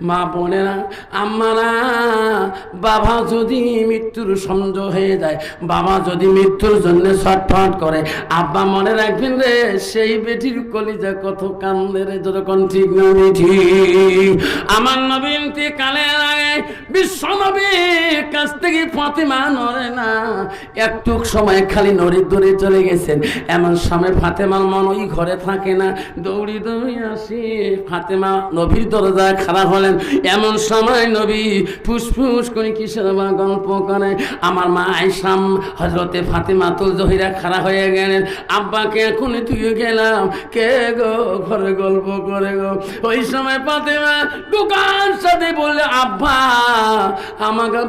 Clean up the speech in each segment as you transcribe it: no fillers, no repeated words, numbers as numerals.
মা বোনেরা, আম্মারা, বাবা যদি মৃত্যুর সঞ্জ হয়ে যায়, বাবা যদি মৃত্যুর জন্য ছটফট করে, আব্বা মনে রাখবেন রে, সেই বেটির কলিজা কত কান্দে রে। যখন ঠিক না ঠিক। আমার নবী ইন্তেকালের আগে বিশ্ব নবীর কাছ থেকে ফাতেমা নড়ে না, একটু সময় খালি নড়ে দৌড়ে চলে গেছেন। এমন সময় ফাতেমার মন ওই ঘরে থাকে না, দৌড়ি দৌড়ি আসি ফাতেমা নবীর দরজায় খাড়া হলেন। এমন সময় নবী ফুসফুস করে কিসের বা গল্প করে। আমার মা আয়েশা হযরতে ফাতেমাতুল জহিরা খাড়া হয়ে গেলেন। আব্বাকে এখনই তুই গেলাম, কে গো ঘরে গল্প করে গো। ওই সময় ফাতেমা দোকান সাথে বললে, আব্বা আমাকে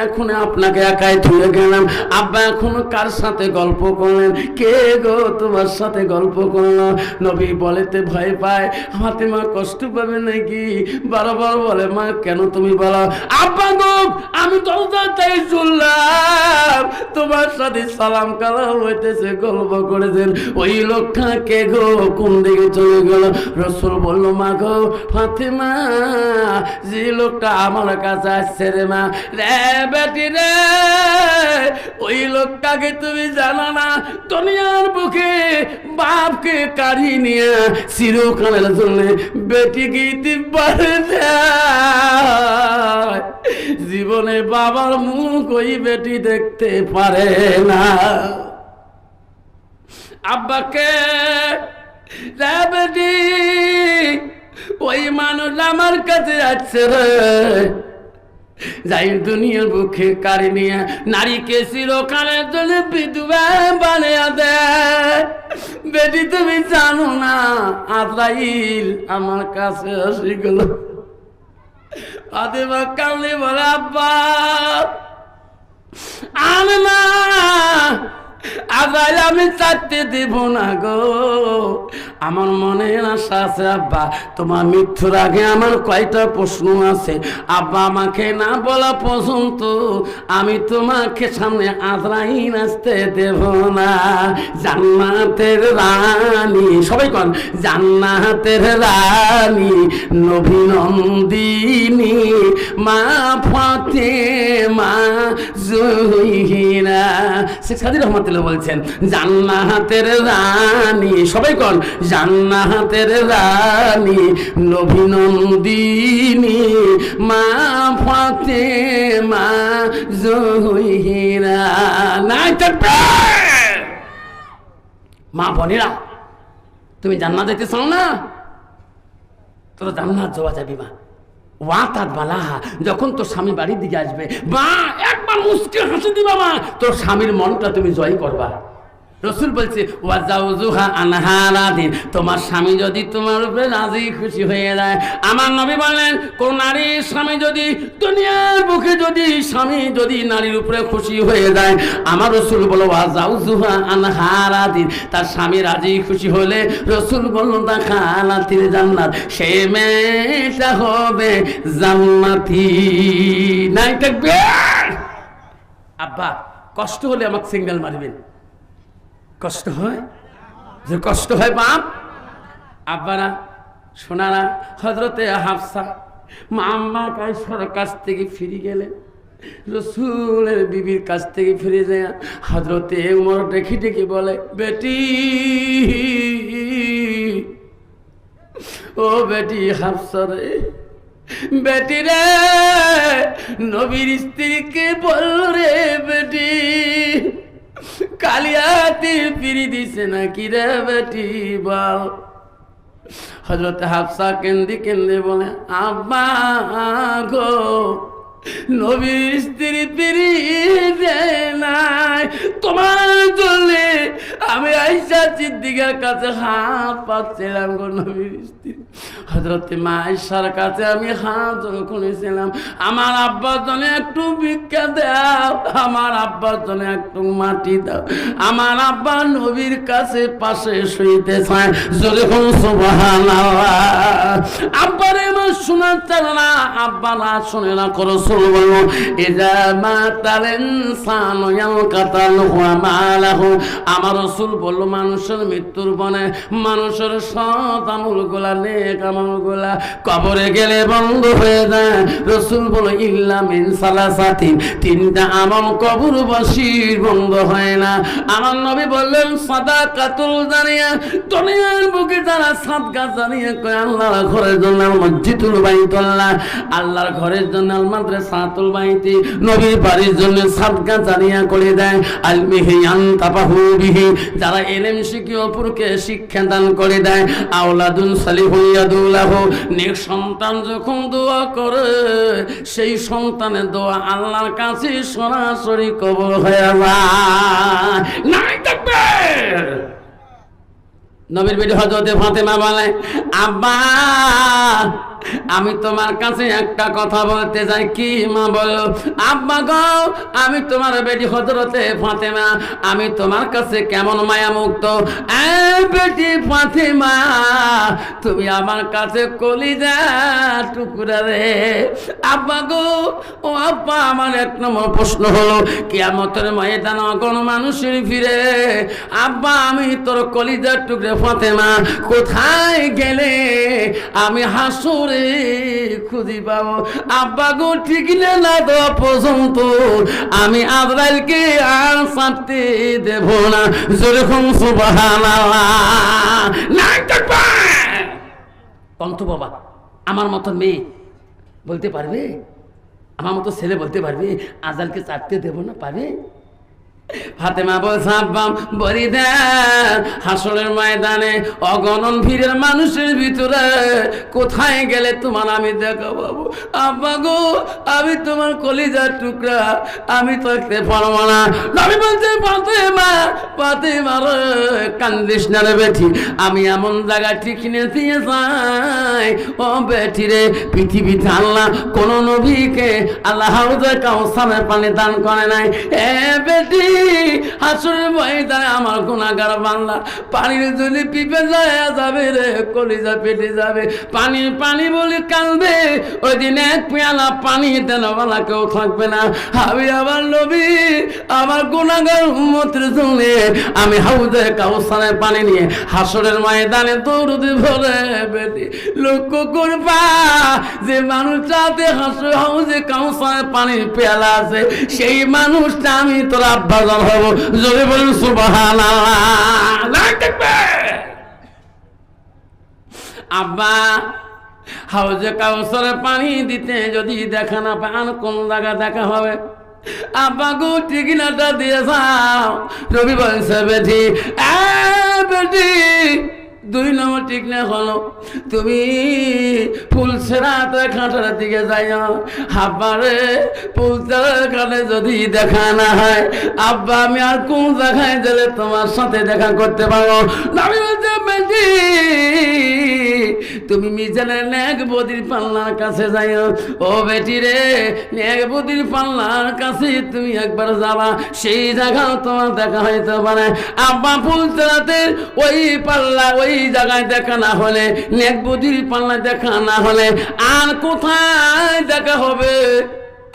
এখন আপনাকে একাই তুলে গেলাম, আব্বা এখন কার সাথে গল্প করলেন, কে গো তোমার সাথে গল্প করলো। নবী বলেতে ভয় পায়, ফাতেমা কষ্ট পাবে নাকি, বারবার বলে, মা কেন তুমি বলো। আব্বা গো আমি দরজাতেই শুনলাম তোমার সাথে সালাম কালাম হইতেছে, গল্প করেছেন, ওই লোকটা কে গো, কোন দিকে চলে গেল। রাসূল বলল, মা গো ফাতেমা, যে লোকটা আমার কাছে আসছে রে মা, রে বেটি রে, ওই লোকটাকে তুমি জানো না, দুনিয়ার বুকে বাপকে কাঢ়ি নিয়ে চিরকালের জন্য বেটিকে দিতে পারে না। জীবনে বাবার মুখ ওই বেটি দেখতে পারে না। আব্বাকে রে বেটি, ওই মানুষ আমার কাছে আসছে রে, যাই দুনিয়ার বুকে কারি নিয়ে নারীকে চিরকালের জন্য বিধবা বানিয়ে দেয়। বেটি তুমি জানো না, আজরাইল আমার কাছে আসি গেল। ফাতেমা কান্দি বলে, আব্বা আমি না, আজরাইল আমি চাইতে দিব না গো, আমার মনে আশা আছে। আব্বা তোমার মৃত্যুর আগে আমার কয়টা প্রশ্ন আছে, আব্বা আমাকে না বলা পর্যন্ত আমি তোমাকে সামনে আজরাইল আসতে দেব না। জান্নাতের রানী, সবাই কোন জান্নাতের রানী নবী নন্দিনী মা ফাতেমা জহিরা। শেখ সাদী রহমাতুল্লাহ বলছেন, জান্নাতের রানী, সবাই কোন জান্নাতের রানী নবী নন্দিনী মা ফাতেমা জহিরা। নাই তাকবীর। মা বোনেরা, তুমি জান্নাত যেতে চাও না, তোর জান্নাত যাওয়া যাবি মা। ওয়াতাত বালাহা, যখন তোর স্বামী বাড়ির দিকে আসবে, মা একবার মুস্কি হাসি দিবা মা, তোর স্বামীর মনটা তুমি জয় করবা। রাসূল বলছে, ওয়াজাউজুহা আনহা রাদিন, তোমার স্বামী যদি তোমার উপরে রাজি খুশি হয়ে যায়। আমার নবী বলেন, কোন নারীর স্বামী যদি দুনিয়ার বুকে যদি স্বামী যদি নারীর উপরে খুশি হয়ে যায়, আমার রাসূল বলো ওয়াজাউজুহা আনহা রাদিন, তার স্বামী রাজি খুশি হলে রাসূল বলল দাখালাতিল জান্নাত, সে মেয়েটা হবে জান্নাতি। নাই তাকবীর। আব্বা কষ্ট হলে আমাকে সিঙ্গেল মারবেন, কষ্ট হয় যে কষ্ট হয় বাপ। আব্বারা সোনারা, হযরতে হাফসা মা আম্মা কায়সার কাছ থেকে ফিরে গেলেন, রাসূলের বিবির কাছ থেকে ফিরে যায় হযরতে ওমর ডেকে ডেকে বলে, বেটি ও বেটি হাফসা রে, বেটি রে, নবীর স্ত্রীকে বল রে বেটি, কালিয়াতি ফিরি দিছে নাকি রে বেটি বল। হযরত হাফসা কেন্দি কেন্দি বলে, আব্বা গো নবীর স্ত্রী ফিরি দেয় নাই, তোমার জন্য আমি আয়েশা সিদ্দিকার কাছে হাত পাচ্ছিলাম গো নবীর স্ত্রী। হযরতে মা আয়েশার কাছে আমি হাত খুলেছিলাম, আমার আব্বার জন্য একটু ভিক্ষা দাও, আমার আব্বার জন্য একটু মাটি দাও, আমার আব্বা নবীর কাছে পাশে শুইতে চায়। যদি কোন সুবহানাল্লাহ। আব্বারে আমার শোনার চাল না, আব্বা না শুনে না করো বলবো, এজা মাতাল ইনসানু ইয়ালকাতাল ওয়া মালাহু, আমার রাসূল বলল মানুষের মৃত্যুর পরে মানুষের সৎ আমলগুলা নেক আমলগুলা কবরে গেলে বন্ধ হয়ে যায়। রাসূল বলল ইল্লা মিন সালাসাতিন, তিনটা আমল কবরবাসীর বন্ধ হয় না। আমার নবী বললেন সাদাকাতুল জারিয়া, দুনিয়ার বুকে যারা সাদকা জারিয়া করে আল্লাহর ঘরের জন্য মসজিদুল বাইতুল্লাহ, আল্লাহর ঘরের জন্য আল মাদ্রাসাতুল বাইতি, নবীর বাড়ির জন্য সাদকা জারিয়া করে দেয়। আলমিহি আনতাবাহু বিহি, যারা ইলম শিখে অপরকে শিক্ষা দান করে দেয়। আওলাদুন সালিহুন ইয়াদুলাহু, নেক সন্তান যখন দোয়া করে সেই সন্তানের দোয়া আল্লাহর কাছে সরাসরি কবুল হয়ে যায়। নাই তাকবীর। নবীর বেটি হযরতে ফাতেমা বলে আব্বা আমি তোমার কাছে একটা কথা বলতে চাই। কি মা বলো? আব্বা গো আমি তোমার বেটি হযরতে ফাতেমা, আমি তোমার কাছে কেমন মায়া মুক্ত। বেটি ফাতেমা তুমি আমার কাছে কলিজা টুকরা রে। আব্বা গো ও আব্বা আমার এক নম্বর প্রশ্ন হলো কিয়ামতের ময়দান কোন মানুষের ফিরে আব্বা আমি তোর কলিজার টুকরা ফাতেমা কোথায় গেলে আমি হাসুর খুঁজি পাবো? আব্বা গো ঠিক না দেওয়া পর্যন্ত আমি আজরাইলকে আর ছাড়তে দেব না। যেরকম সুবহানাল্লাহ। নাই তাকবীর। কন্ত বাবা আমার মতো মেয়ে বলতে পারবে, আমার মতো ছেলে বলতে পারবে আজরাইলকে ছাড়তে দেব না? পারবে? ফাতেমা বলছে আব্বা বলি দেন হাসরের ময়দানে অগণন ভিড়ের মানুষের ভিতরে কোথায় গেলে তোমার আমি দেখা পাবো? আব্বা গো আমি তোমার কলিজার টুকরা, আমি তো দেখতে পারবো না। নবী বলছে ফাতেমা ফাতেমা রে কান্দিস না রে বেটি, আমি এমন জায়গা ঠিক নিয়ে যাই ও বেটি রে, পৃথিবীতে আল্লাহ কোন নবীকে আল্লাহ হাউজে কাউসারের পানি দান করে নাই। এ বেটি হাসরের ময়দানে আমার গুনাহগার বান্দা পানির জলে পিপে যায় যাবে রে, কলিজা পেটে যাবে। পানি পানি বলে কাঁদবে, ওই দিন এক পেয়ালা পানি দেনওয়ালা কেউ থাকবে না। আমি আমার নবী আমার গুনাহগার উম্মতের জন্য আমি হাউজে কাউসারের পানি নিয়ে হাসরের ময়দানে দৌড় দিব রে বেটি। লক্ষ্য করবা যে মানুষটাতে হাউজে কাউসারের পানির পেয়ালা আছে সেই মানুষটা আমি তোর আব্বা হব। জোরে বলুন সুবহানাল্লাহ। আব্বা হাউজে কাউসারে পানি দিতে যদি দেখা না পান কোন জায়গা দেখা হবে? আব্বা গো ঠিকানাটা দিয়ে যাও। রবি বলছে বেটি বেটি 2 নম্বর ঠিকানা হলো তুমি ফুলছেড়াতে খাঁটার দিকে যাইও। আব্বারে ফুলছেড়ার খানে যদি দেখা না হয় আব্বা আমি আর কোন জায়গায় গেলে তোমার সাথে দেখা করতে পারবো? আমি বলতে বেটি তুমি মিজানের নেক বদির পাল্লার কাছে যাইও। ও বেটি রে নেক বদির পাল্লার কাছে তুমি একবার যাবা, সেই জায়গাও তোমার দেখা হইতে পারে। আব্বা ফুলছেড়াতে ওই পাল্লা ওই জায়গায় দেখা না হলে নেক বদির পাল্লায় দেখা না হলে আর কোথায় দেখা হবে?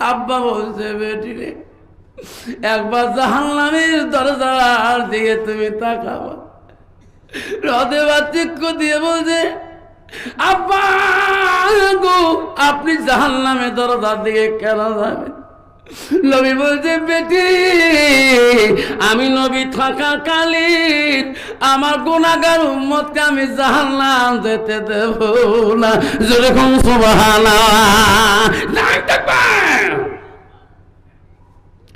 আব্বা বলছে বেটি রে একবার জাহান্নামের দরজার দিকে তুমি তাকাবা। হৃদয় বাচ্চিক্য দিয়ে বলছে আব্বা গো আপনি জাহান্নামের দরজার দিকে কেন যাবেন? নবী বলছে বেটি আমি নবী থাকাকালীন আমার গুনাহগার উম্মতকে আমি জাহান্নাম যেতে দেব না। যেরকম সুবহানাল্লাহ।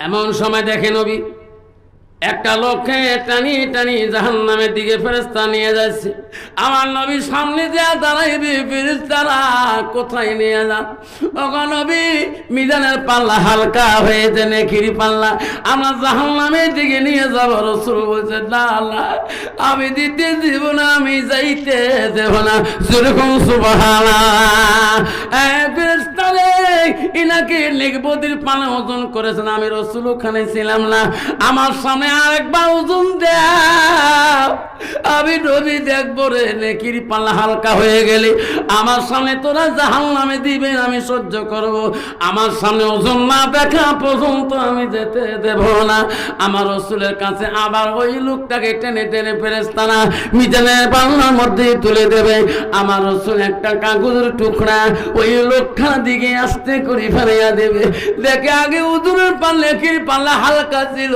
এমন সময় দেখে নবী একটা লোককে টানি টানি জাহান্নামের দিকে ফেরেশতা নিয়ে যাচ্ছে। আমার নবী সামনে যা দাঁড়াইবে ফেরেশতারা কোথায় নিয়ে যান? ওগো নবী মিজানের পাল্লা হালকা হয়েছে নেকির পাল্লা আমরা জাহান্নামের দিকে নিয়ে যাব। রাসূল বলছে না না আমি দিতে দেব না, আমি যাইতে দেব না। যেরকম সুবহানাল্লাহ। ফেরেশতারে ইনাকে নেকবদির পালা ওজন করেছেন, আমি রাসূল ওখানে ছিলাম না, আমার সামনে আরেকবার ওজন দাও, আমি নবী দেখবো রে। নেকির পাল্লা হালকা হয়ে গেলে আমার সামনে তোরা জাহান্নামে দিবেন, আমি সহ্য করব, আমার সামনে ওজন না দেখা পর্যন্ত আমি যেতে দেব না। আমার রাসূলের কাছে আবার ওই লোকটাকে টেনে টেনে ফেরেশতারা মিজানের পাল্লার মধ্যে তুলে দেবে। আমার রাসূল একটা কাগজের টুকরা ওই লোকটার দিকে আস্তে করে ফেলিয়া দেবে। দেখে আগে উজুরের পাল্লা নেকির পাল্লা হালকা ছিল,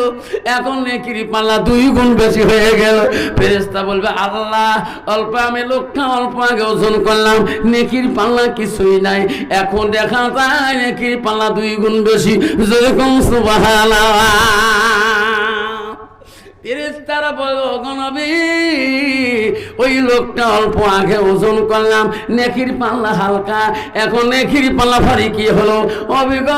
এখন নেকির পাল্লা 2 গুণ বেশি হয়ে গেল। ফেরেশতা বলবে আল্লাহ, অল্প আমি লোকটা অল্প আগে ওজন করলাম, নেকির পাল্লা কিছুই নাই, এখন দেখা যায় নেকির পাল্লা 2 গুণ বেশি। যেরকম সুবহানাল্লাহ। ফেরেশতারা বলে ওগো নবী, ওই লোকটা অল্প আগে ওজন করলাম, নেকির পাল্লা হালকা, এখন নেকির পাল্লা ভারী কি হলো? অভিজ্ঞ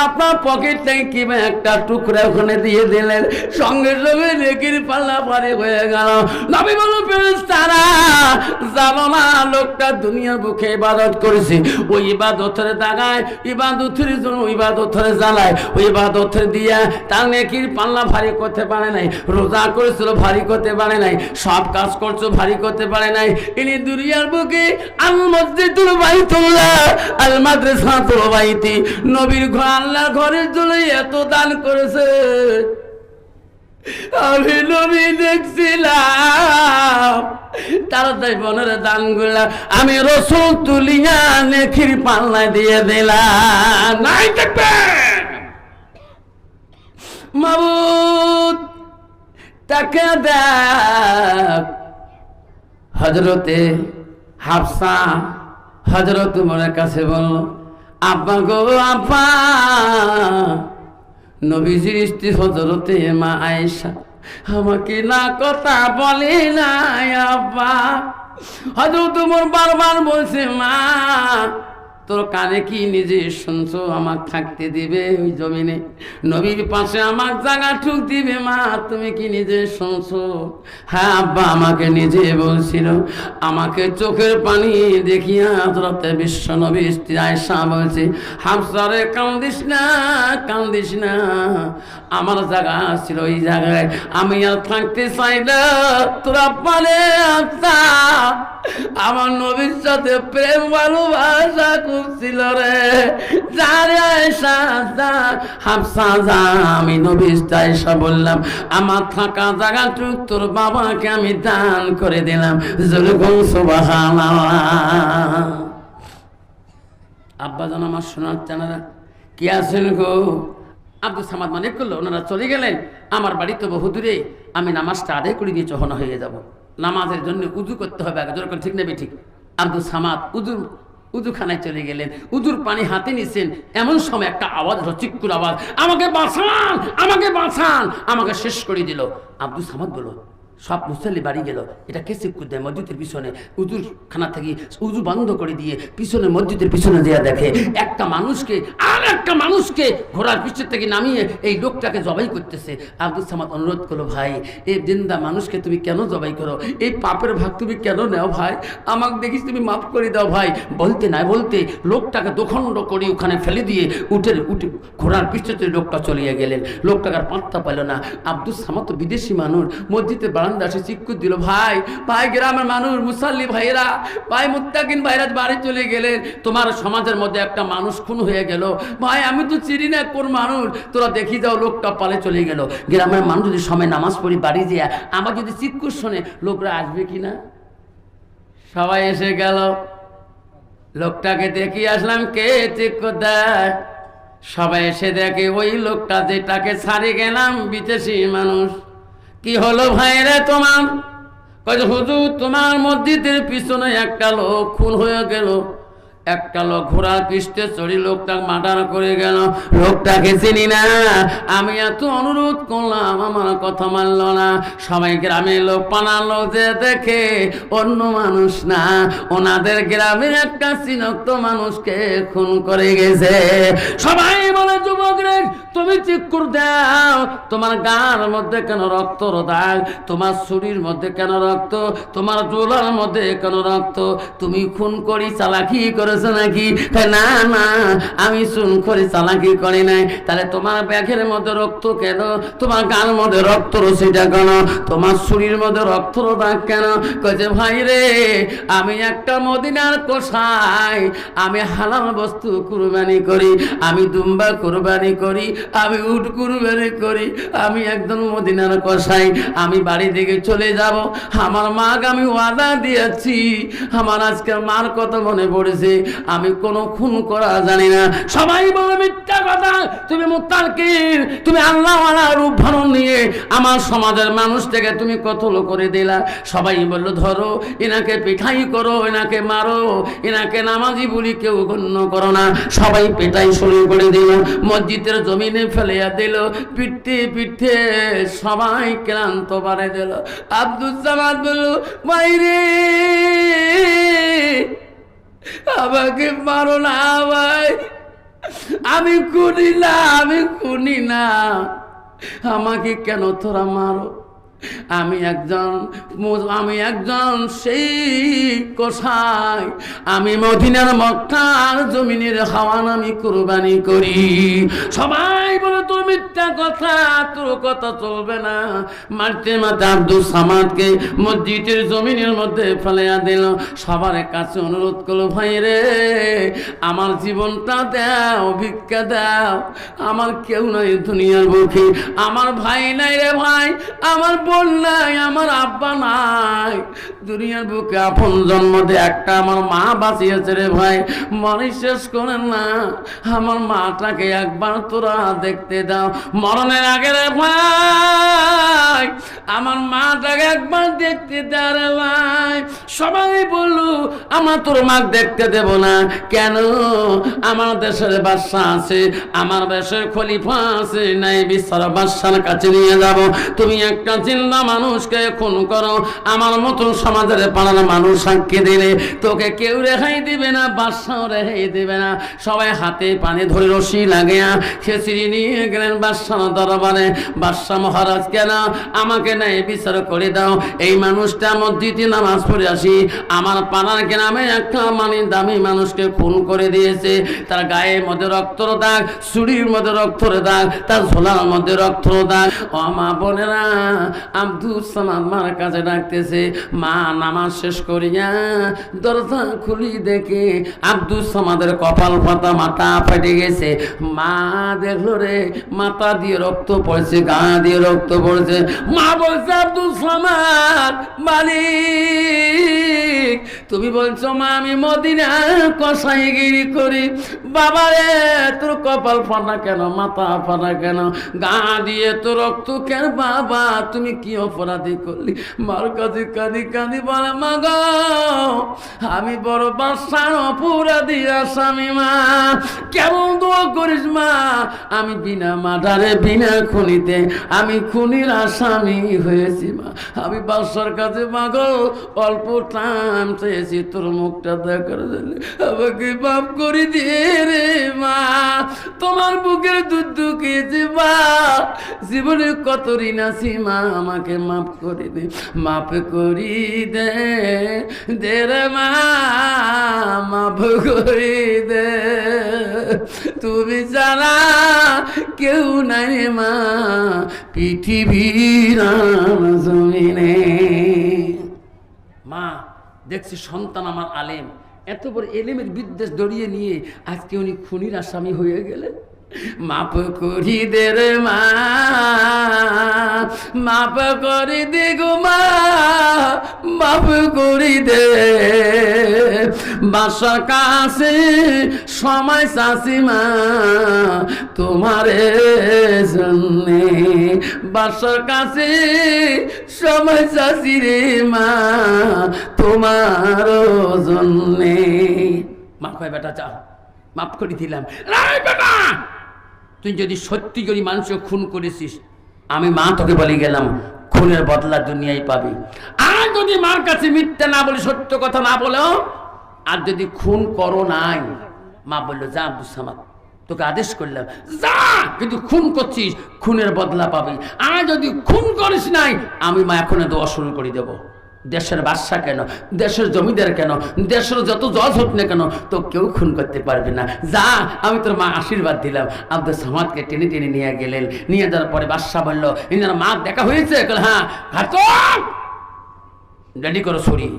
আপনার পকেট থেকে কি একটা টুকরা ওখানে দিয়ে দিলেন, সঙ্গে সঙ্গে নেকির পাল্লা ভারী হয়ে গেল। নবী বলল ফেরেশতারা জানো না, লোকটা দুনিয়ার বুকে ইবাদত করেছে, ওই ইবাদতের দাগায়, ইবাদতের জন্য ইবাদতের জ্বালায়, ওই ইবাদতের দিয়া তার নেকির পাল্লা ভারী করতে পারে নাই, রোজা করেছিল ভারী করতে পারে নাই, সব কাজ করছো ভারী করতে পারে নাই। ইনি দুনিয়ার বুকে আল মসজিদুল বাইতুল্লাহ আল মাদ্রাসাতুল বাইতি, নবীর ঘর আল্লাহর ঘরের জন্য এত দান করেছে, আমি নবী দেখছিলাম। তারা তাই বোনের দানগুলা আমি রাসূল তুলিয়া নেকির পাল্লা দিয়ে দিলাম। নাই দেখবে মাবুদ টাকা দেখ। হযরতে হাফসা হযরত উমরের কাছে বলল, আব্বা গো আব্বা, নবীজির স্ত্রী হযরতে মা আয়েশা আমাকে না কথা বলে নাই আব্বা। হযরত উমর বারবার বলছে, মা তোর কানে কি নিজে শুনছো? আমাকে থাকতে দিবে ওই জমিনে, নবীর পাশে আমার জায়গা ঠুক দিবে? মা তুমি কি নিজে শুনছো? হ্যাঁ আব্বা, আমাকে নিজে বলছিল। আমাকে চোখের পানি দেখিয়া হযরতে বিশ্ব নবী স্ত্রী আয়েশা বলছে, হাফসা রে কান্দিস না, কান্দিস না, আমার জায়গা ছিল ওই জায়গায়, আমি আর থাকতে চাই না। তোরা পারে আচ্ছা আমার নবীর সাথে প্রেম ভালোবাসা করছিল রে, যারে আয়েশা যা, হাফসা যা, আমি নবীর আয়েশা বললাম আমার থাকা জায়গাটুক তোর বাবাকে আমি দান করে দিলাম। যেরকম সুবহানাল্লাহ। আব্বা জান আমার শোনার জানারা কি আছেন গো? আব্দুল সামাদ মানে করলো, ওনারা চলে গেলেন, আমার বাড়ি তো বহু দূরে, আমি নামাজটা আদায় করে দিয়ে চহনা হয়ে যাব, নামাজের জন্য উজু করতে হবে আগে, যেরকম ঠিক নেবে ঠিক। আব্দুল সামাদ উজুখানায় চলে গেলেন, উজুর পানি হাতে নিছেন, এমন সময় একটা আওয়াজ, রচিকুর আওয়াজ, আমাকে বাঁচান, আমাকে বাঁচান, আমাকে শেষ করে দিল। আব্দুল সামাদ বলল, সব মুসল্লি বাড়ি গেল, এটা কে চিৎকার দেয় মসজিদের পিছনে? উজুর খানা থেকে উজু বন্ধ করে দিয়ে পিছনে মসজিদের পিছনে দেয়া দেখে একটা মানুষকে আর একটা মানুষকে ঘোড়ার পিছের থেকে নামিয়ে এই লোকটাকে জবাই করতেছে। আব্দুল সামাদ অনুরোধ করলো, ভাই এই জিন্দা মানুষকে তুমি কেন জবাই করো? এই পাপের ভাগ তুমি কেন নেও ভাই? আমাকে দেখিস তুমি মাফ করে দাও ভাই। বলতে না বলতে লোকটাকে দোখণ্ড করে ওখানে ফেলে দিয়ে উঠে ঘোড়ার পিছনে লোকটা চলিয়ে গেলেন। লোকটাকে আর পাত্তা পেল না। আব্দুল সামাদ তো বিদেশি মানুষ, মসজিদের বারান্দা এসে চিৎকার দিল, ভাই ভাই গ্রামের মানুষ, মুসাল্লি ভাইরা, ভাই মুত্তাকিন ভাইরা বাড়ি চলে গেলেন, তোমার সমাজের মধ্যে একটা মানুষ খুন হয়ে গেল, ভাই আমি তো চিনি না কোন মানুষ, তোরা দেখি যাও। লোকটা পালে চলে গেল। গ্রামের মানুষ যদি সময় নামাজ পড়ি বাড়ি যায়, আমার যদি চিৎকার শোনে লোকরা আসবে কিনা? সবাই এসে গেল, লোকটাকে দেখি আসলাম, কে চিৎকার দেয়? সবাই এসে দেখে ওই লোকটা যেটাকে ছাড়ি গেলাম, বিদেশি মানুষ। কি হলো ভাইরে তোমার? কয় হুজুর তোমার মসজিদের পিছনে একটা লোক খুন হয়ে গেল, একটা লোক ঘোড়ার পিষ্টে চড়ি লোকটা মার্ডার করে গেল। লোকটাকে চিনি না, আমি এত অনুরোধ করলাম, আমার কথা মানল না। সবাই গ্রামের লোক পানালো, যে দেখে অন্য মানুষ না, ওনাদের গ্রামের একটা চিনক্ত মানুষকে খুন করে গেছে। সবাই বলে, যুবক রে তুমি চিৎকার দাও, তোমার গার মধ্যে কেন রক্ত দাগ? তোমার শরীর মধ্যে কেন রক্ত? তোমার জোলার মধ্যে কেন রক্ত? তুমি খুন করি চালাকি করেছ, করতেছে নাকি? না না, আমি চুন করে চালাকি করি নাই। তাহলে তোমার ব্যাগের মধ্যে রক্ত কেন? তোমার গার মধ্যে রক্ত রসিটা কেন? তোমার শরীর মধ্যে রক্ত দাগ কেন? কইছে ভাই রে, আমি একটা মদিনার কসাই, আমি হালাল বস্তু কুরবানি করি, আমি দুম্বা কুরবানি করি, আমি উট কুরবানি করি, আমি একজন মদিনার কসাই। আমি বাড়ি থেকে চলে যাব, আমার মাকে আমি ওয়াদা দিয়েছি, আমার আজকে মার কথা মনে পড়েছে, আমি কোনো খুন করা জানি না। সবাই বলে মিথ্যা কথা, তুমি মুত্তাকিন, তুমি আল্লাহওয়ালা রূপ ধারণ নিয়ে আমার সমাজের মানুষ থেকে তুমি কতল করে দিলা। সবাই বলল ধরো এনাকে পিঠাই করো, এনাকে মারো, এনাকে নামাজি বলি কেউ গণ্য করো না। সবাই পেটাই শুরু করে দিল, মসজিদের জমিনে ফেলিয়া দিল, পিঠতে পিঠতে সবাই ক্লান্ত বাড়ে দিল। আব্দুল সামাদ বলল মাইরে আমাকে মারো না ভাই, আমি খুনি না, আমি খুনি না, আমাকে কেন তোরা মারো? আমি একজন সেই কসাই, আমি মদিনার মক্কার জমিনের হাওয়ান আমি কুরবানি করি। সবাই বলে তোর মিথ্যা কথা, তোর কথা চলবে না। মারতে মারতে আব্দুল সামাদকে মসজিদের জমিনের মধ্যে ফেলিয়া দিল। সবার কাছে অনুরোধ করলো ভাই রে, আমার জীবনটা দাও, ভিক্ষা দাও, আমার কেউ নাই দুনিয়ার বুকে, আমার ভাই নাই রে ভাই, আমার বোন নাই, আমার আব্বা নাই, দুনিয়ার বুকে আপন জন্ম দিয়ে একটা আমার মা বাঁচিয়েছে রে ভাই, মনে শেষ করেন না, আমার মাটাকে একবার তোরা দেখতে দাও, মরণের আগে রে ভাই আমার মাটাকে একবার দেখতে দে রে ভাই। সবাই বললো আমরা তোর মা দেখতে দেব না। কেন? আমার দেশের বাদশা আছে, আমার দেশের খলিফা আছে, নাই বিচার বাদশার কাছে নিয়ে যাব। তুমি একটা জিন্দা মানুষকে খুন করো, আমার মতন সমাজের পাড়ার মানুষ সাক্ষী দিলে তোকে কেউ রেহাই দিবে না, বাদশাও রেহাই দিবে না। সবাই হাতে পানি ধরে রশি লাগিয়া খেচড়ি নিয়ে গেলেন বাদশার দরবারে। বাদশা মহারাজ কেন আমাকে নাই বিচার করে দাও, এই মানুষটা মসজিদে নামাজ পড়ে আসি, আমার পাড়ার গ্রামে একটা দামি মানুষকে খুন করে দিয়েছে, তার গায়ের মধ্যে রক্তর দাগ, চুড়ির মধ্যে রক্তর দাগ, তার ঝোলার মধ্যে রক্তর দাগ। ও মা বোনেরা, আব্দুল সামাদ মার কাছে ডাকতেছে। মা নামাজ শেষ করিয়া দরজা খুলি দেখে আব্দুল সামাদের কপাল পাতা, মাথা ফেটে গেছে। মা দেখলো রে মাথা দিয়ে রক্ত পড়ছে, গা দিয়ে রক্ত পড়ছে। মা বলছে আব্দুল সামাদ মালিক, তুমি বলছো মা আমি মদিনা কসাইগিরি করি, বাবা রে তোর কপাল ফাটা কেন, মাথা ফাটা কেন, গা দিয়ে তো রক্ত কেন, বাবা তুমি কি অপরাধী করলি? মার কাছে কাঁদি কাঁদি বলে মা গো আমি বড় বাদশার অপরাধী আসামি, মা কেমন দোয়া করিস মা, আমি বিনা মার্ডারে বিনা খুনিতে আমি খুনির আসামি হয়েছি মা, আমি বাদশার কাছে মা গো অল্প টাইম চেয়েছি তোর মুখটা দেখার জন্য, আমাকে মাফ করে দিয়ে রে মা, তোমার বুকের দুধ খেয়েছি মা, জীবনে কত ঋণ আছি মা, আমাকে মাফ করে দে, মাফ করি দে দে রে মা, মাফ করি দে, তুমি জানা কেউ নাই মা পৃথিবীর জমিনে। মা দেখছি সন্তান আমার আলেম, এত বড় এলেমের বিদ্বেষ দড়িয়ে নিয়ে আজকে উনি খুনির আসামি হয়ে গেলেন। মাফ করি দে রে মা, মাফ করি দে গো মা, মাফ করি দে, বাসার কাছে সময় চাষি মা তোমারে জন্যে, বাসার কাছে সময় চাষি রে মা তোমার জন্যে। মা কয় বেটা যা মাফ করে দিলাম। বেটা তুই যদি সত্যি করে মানুষকে খুন করেছিস, আমি মা তোকে বলে গেলাম খুনের বদলা দুনিয়ায় পাবি। আর যদি মার কাছে মিথ্যা না বলে, সত্য কথা না বলেও, আর যদি খুন করো নাই, মা বললো যা আব্দুল সামাদ তোকে আদেশ করলাম যা, কিন্তু খুন করছিস খুনের বদলা পাবি, আর যদি খুন করিস নাই আমি মা এখন দোয়া শুরু করে দেবো, দেশের বাদশা কেন, দেশের জমিদার কেন, দেশের যত জজ হোক না কেন, তো কেউ খুন করতে পারবে না। যা, আমি তোর মা আশীর্বাদ দিলাম। আব্দুল সামাদকে টেনে টেনে নিয়ে গেলেন। নিয়ে যাওয়ার পরে বাদশা বলল, ইনার মা দেখা হয়েছে? হ্যাঁ। ঘাতক, রেডি করো ছুরি।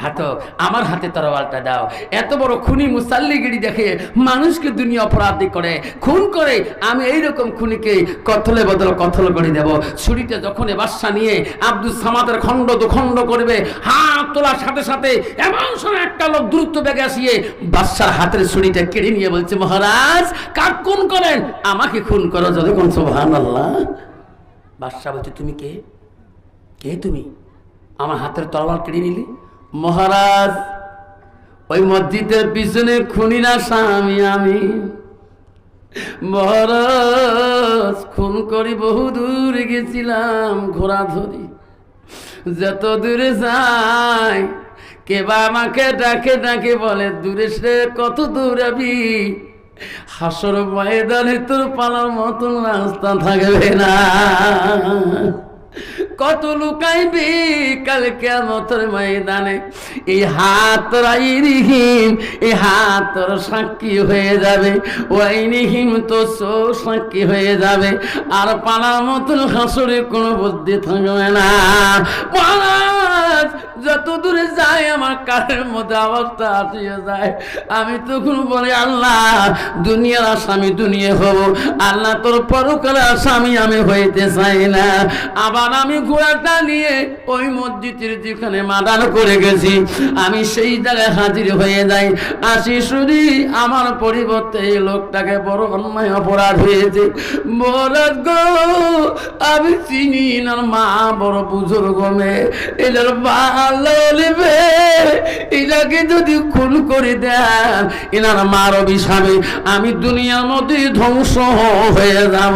ঘাতক, আমার হাতে তরোয়ালটা দাও। এত বড় খুনি মুসাল্লিগিরি দেখে মানুষকে দুনিয়া অপরাধী করে, খুন করে, আমি এইরকম খুনিকে কতলে বদল কতল করে দেব। ছুরিটা যখন বাদশা নিয়ে আব্দুল সামাদের খণ্ড দুখণ্ড করবে, হাত তোলার সাথে সাথে এমন সময় একটা লোক দ্রুত বেগে আসিয়ে বাদশার হাতের ছুরিটা কেড়ে নিয়ে বলছে, মহারাজ কাক খুন করেন? আমাকে খুন করো। যতক্ষণ সুবহানাল্লাহ। বাদশা বলছে, তুমি কে? কে তুমি? আমার হাতের তরোয়াল কেড়ে নিলি? মহারাজ, ওই মসজিদের পিছনে খুনিরা স্বামী আমি। মহারাজ, খুন করি বহু দূর গেছিলাম ঘোড়া ধরি, যত দূরে যাই কেবা আমাকে ডাকে ডাকে বলে, দূরে সে কত দূরাবি, হাসর ময়দানে তোর পালার মতন রাস্তা থাকবে না। কত লুকাইবি কাল কিয়ামতের ময়দানে। এই হাত রাইরিহীন, এই হাত তোর সাক্ষী হয়ে যাবে, ওয়াইনিহীন তো সাক্ষী হয়ে যাবে, আর পালার মতন হাসরে কোনো বুদ্ধি থাকবে না। মহারাজ, যত দূরে যায় আমার কানের মধ্যে আওয়াজটা আসিয়ে যায়। আমি তখন বলি, আল্লাহ দুনিয়ার আসামি দুনিয়া হব, আল্লাহ তোর পরকালের আসামি আমি হইতে চাই না। আবার আমি ঘোড়াটা নিয়ে ওই মসজিদের যেখানে মাদান করে গেছি, আমি সেই জায়গায় হাজির হয়ে যাই। আসি শুনি আমার পরিবর্তে এই লোকটাকে বড় অন্যায় অপরাধ হয়েছে। মহারাজ গো, আমি চিনি না, মা বড় বুজুর্গ মেয়ে, এটার ভালো নেবে, এটাকে যদি খুন করে দেন এনার মার অভিশাপে আমি দুনিয়ার মধ্যে ধ্বংস হয়ে যাব।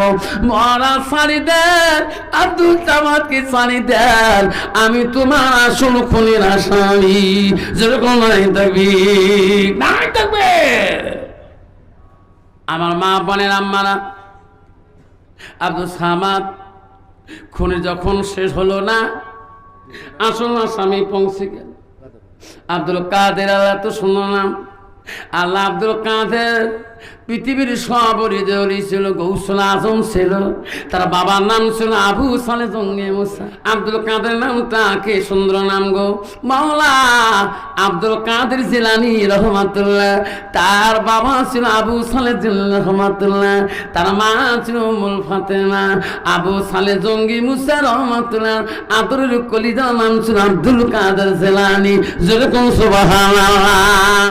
মহারাজ ছাড়ি দেন, আব্দুল সামাদকে ছাড়ি দেন, আমি তোমার আসল খুনের আসামি। যেরকম নাই থাকবি, নাই থাকবে। আমার মা বোনের আম্মারা, আব্দুল সামাদ খুনে যখন শেষ হলো না, আসল আসামি পৌঁছে গেল। আব্দুল কাদের, আল্লাহ তো শুনো নাম, আল্লাহ আব্দুল কাদের পৃথিবীর সব হৃদয় ছিল, গৌসুল আজম ছিল, তার বাবার নাম ছিল আবু সালে জঙ্গে মুসা। আব্দুল কাদের নামটা কে সুন্দর নাম গো। মাওলা আব্দুল কাদের জিলানী রহমাতুল্লাহ, তার বাবা ছিল আবু সালে রহমাতুল্লাহ, তার মা ছিল উম্মুল ফাতেমা। আবু সালে জঙ্গি মুসা রহমাতুল্লাহ আদরের কলিজা নাম ছিল আব্দুল কাদের জিলানী। যেরকম সুবহানাল্লাহ।